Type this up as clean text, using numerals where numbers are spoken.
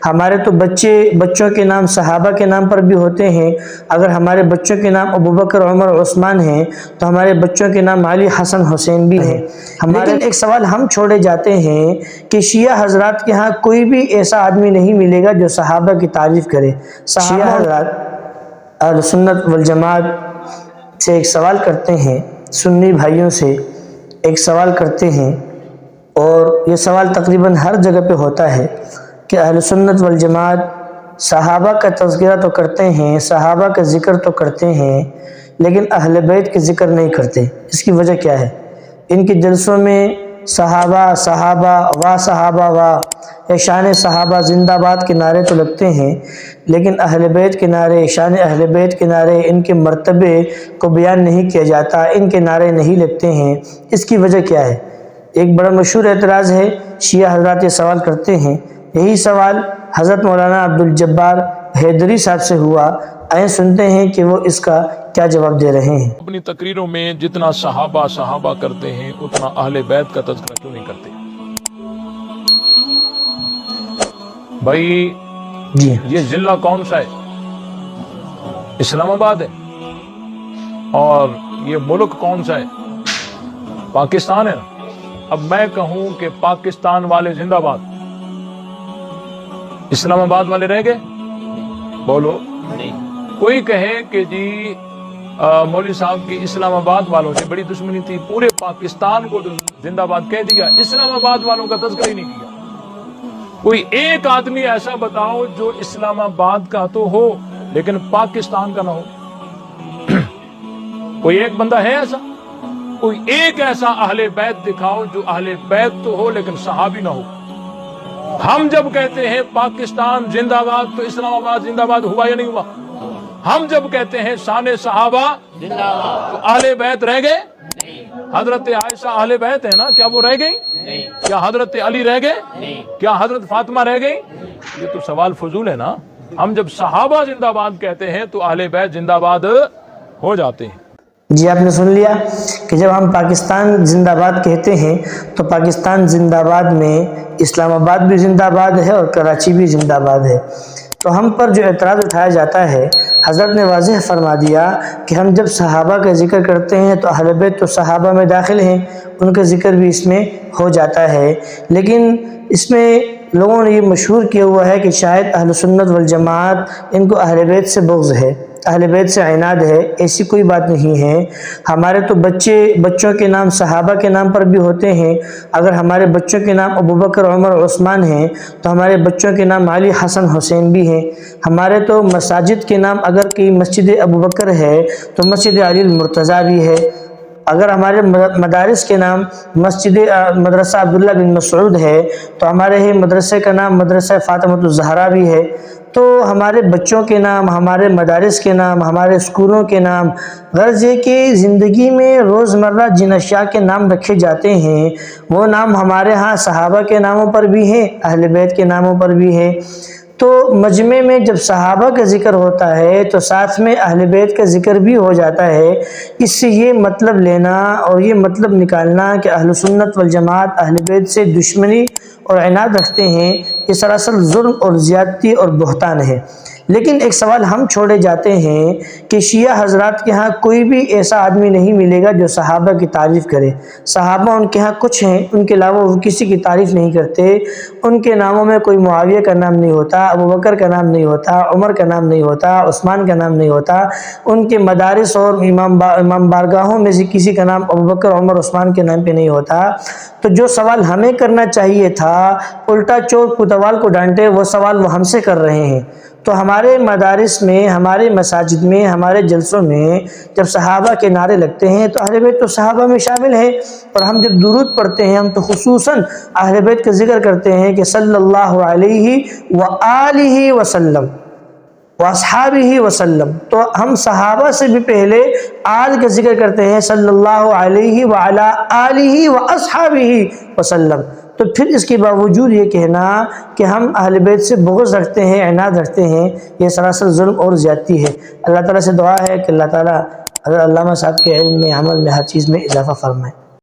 ہمارے تو بچوں کے نام صحابہ کے نام پر بھی ہوتے ہیں۔ اگر ہمارے بچوں کے نام ابوبکر، عمر، عثمان ہیں تو ہمارے بچوں کے نام علی، حسن، حسین بھی ہیں۔ لیکن ایک سوال ہم چھوڑے جاتے ہیں کہ شیعہ حضرات کے ہاں کوئی بھی ایسا آدمی نہیں ملے گا جو صحابہ کی تعریف کرے۔ شیعہ حضرات اہل سنت والجماعت سے ایک سوال کرتے ہیں، سنی بھائیوں سے ایک سوال کرتے ہیں، اور یہ سوال تقریباً ہر جگہ پہ ہوتا ہے کہ اہل سنت والجماعت صحابہ کا تذکرہ تو کرتے ہیں، صحابہ کا ذکر تو کرتے ہیں، لیکن اہل بیت کے ذکر نہیں کرتے۔ اس کی وجہ کیا ہے؟ ان کے جلسوں میں صحابہ صحابہ و صحابہ و شان صحابہ زندہ باد کے نعرے تو لگتے ہیں، لیکن اہل بیت کے نعرے، شان اہل بیت کے نعرے، ان کے مرتبے کو بیان نہیں کیا جاتا، ان کے نعرے نہیں لگتے ہیں۔ اس کی وجہ کیا ہے؟ ایک بڑا مشہور اعتراض ہے، شیعہ حضرات یہ سوال کرتے ہیں۔ یہی سوال حضرت مولانا عبدالجبار حیدری صاحب سے ہوا، آئیں سنتے ہیں کہ وہ اس کا کیا جواب دے رہے ہیں۔ اپنی تقریروں میں جتنا صحابہ کرتے ہیں اتنا اہل بیت کا تذکرہ کیوں نہیں کرتے؟ بھائی جی یہ ضلع کون سا ہے؟ اسلام آباد ہے۔ اور یہ ملک کون سا ہے؟ پاکستان ہے نا۔ اب میں کہوں کہ پاکستان والے زندہ باد، اسلام آباد والے رہ گئے؟ بولو نہیں۔ کوئی کہے کہ جی مولوی صاحب کی اسلام آباد والوں سے بڑی دشمنی تھی، پورے پاکستان کو زندہ باد کہہ دیا، اسلام آباد والوں کا تذکرہ ہی نہیں کیا۔ کوئی ایک آدمی ایسا بتاؤ جو اسلام آباد کا تو ہو لیکن پاکستان کا نہ ہو۔ کوئی ایک بندہ ہے ایسا؟ کوئی ایک ایسا اہل بیت دکھاؤ جو اہل بیت تو ہو لیکن صحابی نہ ہو۔ ہم جب کہتے ہیں پاکستان زندہ باد تو اسلام آباد زندہ باد ہوا یا نہیں ہوا؟ ہم جب کہتے ہیں شان صحابہ تو اہل بیت رہ گئے؟ حضرت عائشہ اہل بیت ہے نا، کیا وہ رہ گئی؟ کیا حضرت علی رہ گئے؟ کیا حضرت فاطمہ رہ گئی؟ یہ تو سوال فضول ہے نا۔ ہم جب صحابہ زندہ باد کہتے ہیں تو اہل بیت زندہ باد ہو جاتے ہیں۔ جی آپ نے سن لیا کہ جب ہم پاکستان زندہ باد کہتے ہیں تو پاکستان زندہ باد میں اسلام آباد بھی زندہ باد ہے اور کراچی بھی زندہ باد ہے۔ تو ہم پر جو اعتراض اٹھایا جاتا ہے، حضرت نے واضح فرما دیا کہ ہم جب صحابہ کا ذکر کرتے ہیں تو اہل بیت تو صحابہ میں داخل ہیں، ان کا ذکر بھی اس میں ہو جاتا ہے، لیکن اس میں لوگوں نے یہ مشہور کیا ہوا ہے کہ شاید اہل سنت والجماعت ان کو اہل بیت سے بغض ہے، اہل بیت سے عناد ہے۔ ایسی کوئی بات نہیں ہے۔ ہمارے تو بچوں کے نام صحابہ کے نام پر بھی ہوتے ہیں۔ اگر ہمارے بچوں کے نام ابوبکر، عمر، عثمان ہیں تو ہمارے بچوں کے نام علی، حسن، حسین بھی ہیں۔ ہمارے تو مساجد کے نام اگر کہ مسجد ابوبکر ہے تو مسجد علی المرتضیٰ بھی ہے۔ اگر ہمارے مدارس کے نام مدرسہ عبداللہ بن مسعود ہے تو ہمارے مدرسے کا نام مدرسہ فاطمۃ الزہرا بھی ہے۔ تو ہمارے بچوں کے نام، ہمارے مدارس کے نام، ہمارے اسکولوں کے نام، غرض یہ کہ زندگی میں روزمرہ جن اشیاء کے نام رکھے جاتے ہیں وہ نام ہمارے ہاں صحابہ کے ناموں پر بھی ہیں، اہل بیت کے ناموں پر بھی ہے۔ تو مجمع میں جب صحابہ کا ذکر ہوتا ہے تو ساتھ میں اہل بیت کا ذکر بھی ہو جاتا ہے۔ اس سے یہ مطلب لینا اور یہ مطلب نکالنا کہ اہل سنت والجماعت اہل بیت سے دشمنی اور عناد رکھتے ہیں، یہ سراسر ظلم اور زیادتی اور بہتان ہے۔ لیکن ایک سوال ہم چھوڑے جاتے ہیں کہ شیعہ حضرات کے ہاں کوئی بھی ایسا آدمی نہیں ملے گا جو صحابہ کی تعریف کرے۔ صحابہ ان کے ہاں کچھ ہیں، ان کے علاوہ وہ کسی کی تعریف نہیں کرتے۔ ان کے ناموں میں کوئی معاویہ کا نام نہیں ہوتا، ابوبکر کا نام نہیں ہوتا، عمر کا نام نہیں ہوتا، عثمان کا نام نہیں ہوتا۔ ان کے مدارس اور امام بارگاہوں میں سے کسی کا نام ابوبکر، عمر، عثمان کے نام پہ نہیں ہوتا۔ تو جو سوال ہمیں کرنا چاہیے تھا، الٹا چور کوتوال کو ڈانٹے، وہ سوال وہ ہم سے کر رہے ہیں۔ تو ہمارے مدارس میں، ہمارے مساجد میں، ہمارے جلسوں میں جب صحابہ کے نعرے لگتے ہیں تو اہل بیت تو صحابہ میں شامل ہے، اور ہم جب درود پڑھتے ہیں ہم تو خصوصاً اہل بیت کا ذکر کرتے ہیں کہ صلی اللہ علیہ وآلہ وسلم واصحابہ وسلم۔ تو ہم صحابہ سے بھی پہلے آل کا ذکر کرتے ہیں، صلی اللہ علیہ وعلی آلہ واصحابہ وسلم۔ تو پھر اس کے باوجود یہ کہنا کہ ہم اہل بیت سے بغض رکھتے ہیں، عناد رکھتے ہیں، یہ سراسر ظلم اور زیادتی ہے۔ اللہ تعالیٰ سے دعا ہے کہ اللہ تعالیٰ حضرت علامہ صاحب کے علم میں، عمل میں، ہر چیز میں اضافہ فرمائے۔